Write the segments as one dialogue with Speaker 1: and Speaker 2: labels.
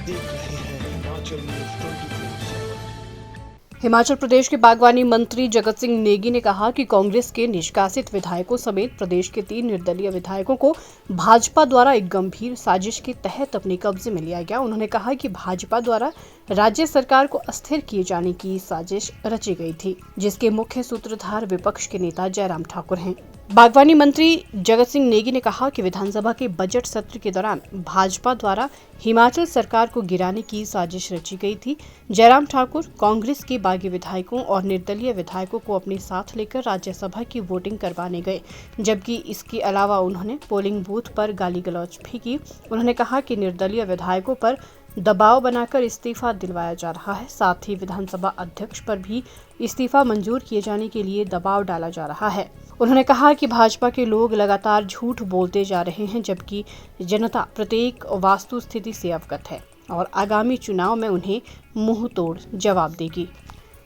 Speaker 1: देख रहे हैं हिमाचल न्यूज 24/7।
Speaker 2: हिमाचल प्रदेश के बागवानी मंत्री जगत सिंह नेगी ने कहा कि कांग्रेस के निष्कासित विधायकों समेत प्रदेश के 3 निर्दलीय विधायकों को भाजपा द्वारा एक गंभीर साजिश के तहत अपने कब्जे में लिया गया। उन्होंने कहा कि भाजपा द्वारा राज्य सरकार को अस्थिर किए जाने की साजिश रची गई थी, जिसके मुख्य सूत्रधार विपक्ष के नेता जयराम ठाकुर हैं। बागवानी मंत्री जगत सिंह नेगी ने कहा कि विधानसभा के बजट सत्र के दौरान भाजपा द्वारा हिमाचल सरकार को गिराने की साजिश रची गई थी। जयराम ठाकुर कांग्रेस के बागी विधायकों और निर्दलीय विधायकों को अपने साथ लेकर राज्यसभा की वोटिंग करवाने गए, जबकि इसके अलावा उन्होंने पोलिंग बूथ पर गाली गलौज भी की। उन्होंने कहा कि निर्दलीय विधायकों पर दबाव बनाकर इस्तीफा दिलवाया जा रहा है। साथ ही विधानसभा अध्यक्ष पर भी इस्तीफा मंजूर किए जाने के लिए दबाव डाला जा रहा है। उन्होंने कहा कि भाजपा के लोग लगातार झूठ बोलते जा रहे हैं, जबकि जनता प्रत्येक वास्तु स्थिति से अवगत है और आगामी चुनाव में उन्हें मुंह तोड़ जवाब देगी।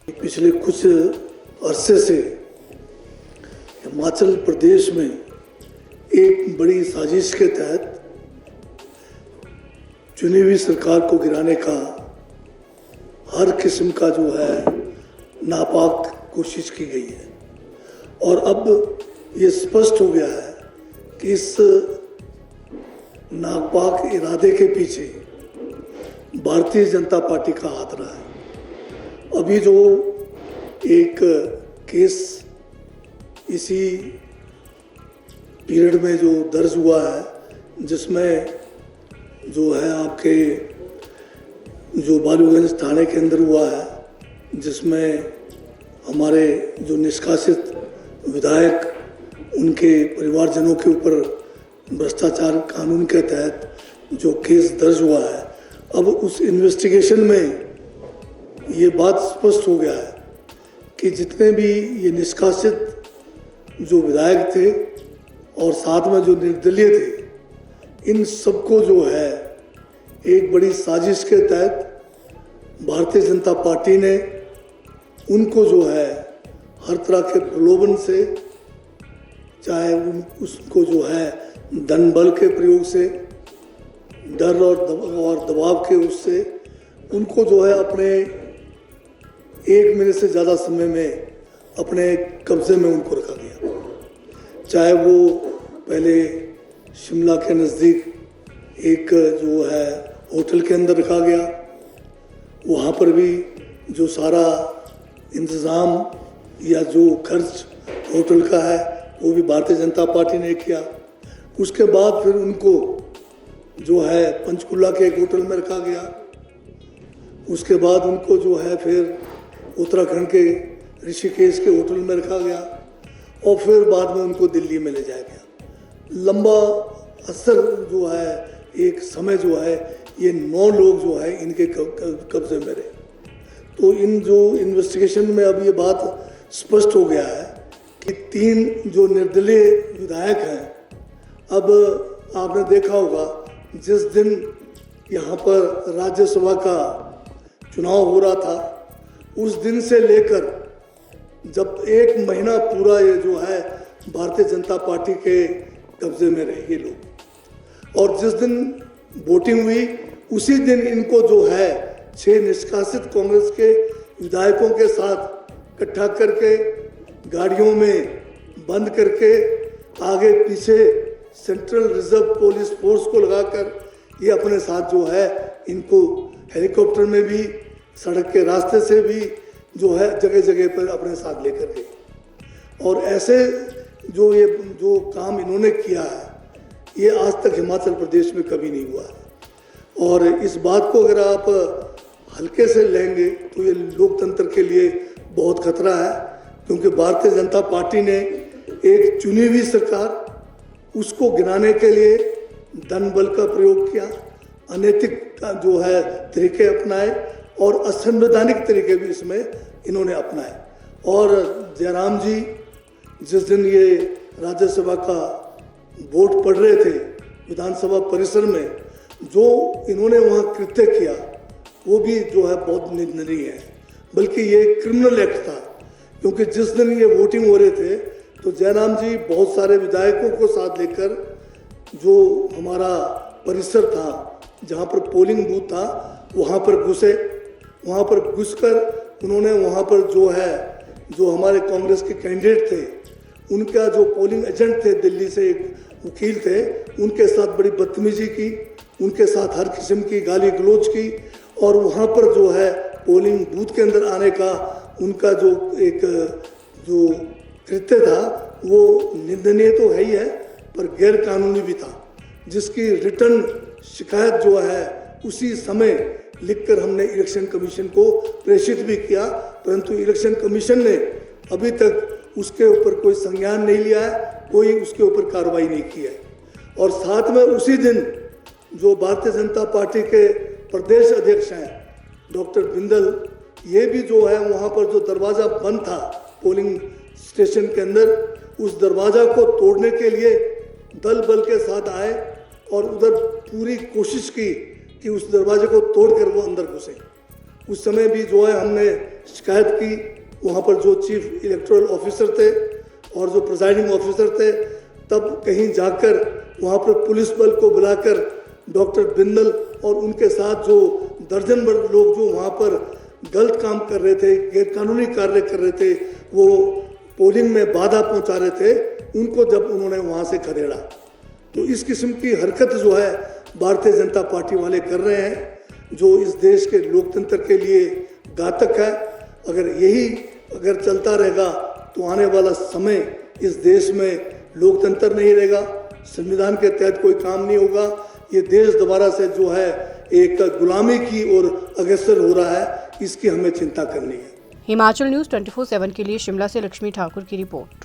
Speaker 3: पिछले कुछ अरसे से हिमाचल प्रदेश में एक बड़ी साजिश के तहत चुनी हुई सरकार को गिराने का हर किस्म का जो है नापाक कोशिश की गई है और अब ये स्पष्ट हो गया है कि इस नापाक इरादे के पीछे भारतीय जनता पार्टी का हाथ रहा है। अभी जो एक केस इसी पीरियड में जो दर्ज हुआ है, जिसमें जो है आपके जो बालूगंज थाने के अंदर हुआ है, जिसमें हमारे जो निष्कासित विधायक उनके परिवारजनों के ऊपर भ्रष्टाचार कानून के तहत जो केस दर्ज हुआ है, अब उस इन्वेस्टिगेशन में ये बात स्पष्ट हो गया है कि जितने भी ये निष्कासित जो विधायक थे और साथ में जो निर्दलीय थे, इन सबको जो है एक बड़ी साजिश के तहत भारतीय जनता पार्टी ने उनको जो है हर तरह के प्रलोभन से, चाहे उसको जो है धन बल के प्रयोग से, डर और दबाव के उससे उनको जो है अपने 1 महीने से ज़्यादा समय में अपने कब्जे में उनको रखा गया। चाहे वो पहले शिमला के नज़दीक एक जो है होटल के अंदर रखा गया, वहाँ पर भी जो सारा इंतज़ाम या जो खर्च होटल का है वो भी भारतीय जनता पार्टी ने किया। उसके बाद फिर उनको जो है पंचकुला के एक होटल में रखा गया। उसके बाद उनको जो है फिर उत्तराखंड के ऋषिकेश के होटल में रखा गया और फिर बाद में उनको दिल्ली में ले जाया गया। लंबा असर जो है एक समय जो है ये 9 लोग जो है इनके कब्जे में रहे। तो इन जो इन्वेस्टिगेशन में अब ये बात स्पष्ट हो गया है कि 3 जो निर्दलीय विधायक हैं, अब आपने देखा होगा जिस दिन यहाँ पर राज्यसभा का चुनाव हो रहा था, उस दिन से लेकर जब 1 महीना पूरा ये जो है भारतीय जनता पार्टी के कब्जे में रहे ये लोग, और जिस दिन वोटिंग हुई उसी दिन इनको जो है 6 निष्कासित कांग्रेस के विधायकों के साथ इकट्ठा करके गाड़ियों में बंद करके आगे पीछे सेंट्रल रिजर्व पुलिस फोर्स को लगाकर ये अपने साथ जो है इनको हेलीकॉप्टर में भी, सड़क के रास्ते से भी जो है जगह जगह पर अपने साथ लेकर गए। और ऐसे जो काम इन्होंने किया है ये आज तक हिमाचल प्रदेश में कभी नहीं हुआ है। और इस बात को अगर आप हल्के से लेंगे तो ये लोकतंत्र के लिए बहुत खतरा है, क्योंकि भारतीय जनता पार्टी ने एक चुनी हुई सरकार उसको गिराने के लिए धन बल का प्रयोग किया, अनैतिक जो है तरीके अपनाए और असंवैधानिक तरीके भी इसमें इन्होंने अपनाए। और जयराम जी जिस दिन ये राज्यसभा का वोट पढ़ रहे थे विधानसभा परिसर में, जो इन्होंने वहाँ कृत्य किया वो भी जो है बहुत निंदनीय है, बल्कि ये क्रिमिनल एक्ट था। क्योंकि जिस दिन ये वोटिंग हो रहे थे तो जयराम जी बहुत सारे विधायकों को साथ लेकर जो हमारा परिसर था जहाँ पर पोलिंग बूथ था वहाँ पर घुसे। वहाँ पर घुसकर उन्होंने वहाँ पर जो हमारे कांग्रेस के कैंडिडेट थे, उनका जो पोलिंग एजेंट थे, दिल्ली से एक वकील थे, उनके साथ बड़ी बदतमीजी की, उनके साथ हर किस्म की गाली गलौज की। और वहाँ पर पोलिंग बूथ के अंदर आने का उनका जो कृत्य था वो निंदनीय तो है ही है, पर गैर कानूनी भी था, जिसकी रिटर्न शिकायत उसी समय लिखकर हमने इलेक्शन कमीशन को प्रेषित भी किया, परंतु इलेक्शन कमीशन ने अभी तक उसके ऊपर कोई संज्ञान नहीं लिया है, कोई उसके ऊपर कार्रवाई नहीं की है। और साथ में उसी दिन जो भारतीय जनता पार्टी के प्रदेश अध्यक्ष हैं डॉक्टर बिंदल, ये भी वहाँ पर जो दरवाज़ा बंद था पोलिंग स्टेशन के अंदर, उस दरवाज़ा को तोड़ने के लिए दल बल के साथ आए और उधर पूरी कोशिश की कि उस दरवाजे को तोड़कर वो अंदर घुसे। उस समय भी हमने शिकायत की, वहाँ पर जो चीफ इलेक्टोरल ऑफिसर थे और जो प्रिजाइडिंग ऑफिसर थे, तब कहीं जाकर वहाँ पर पुलिस बल को बुलाकर डॉक्टर बिंदल और उनके साथ जो दर्जन भर लोग जो वहाँ पर गलत काम कर रहे थे, गैरकानूनी कार्य कर रहे थे, वो पोलिंग में बाधा पहुँचा रहे थे, उनको जब उन्होंने वहाँ से खदेड़ा, तो इस किस्म की हरकत भारतीय जनता पार्टी वाले कर रहे हैं, जो इस देश के लोकतंत्र के लिए घातक है। अगर चलता रहेगा तो आने वाला समय इस देश में लोकतंत्र नहीं रहेगा, संविधान के तहत कोई काम नहीं होगा। ये देश दोबारा से एक गुलामी की ओर अग्रसर हो रहा है, इसकी हमें चिंता करनी है।
Speaker 2: हिमाचल न्यूज़ 24/7 के लिए शिमला से लक्ष्मी ठाकुर की रिपोर्ट।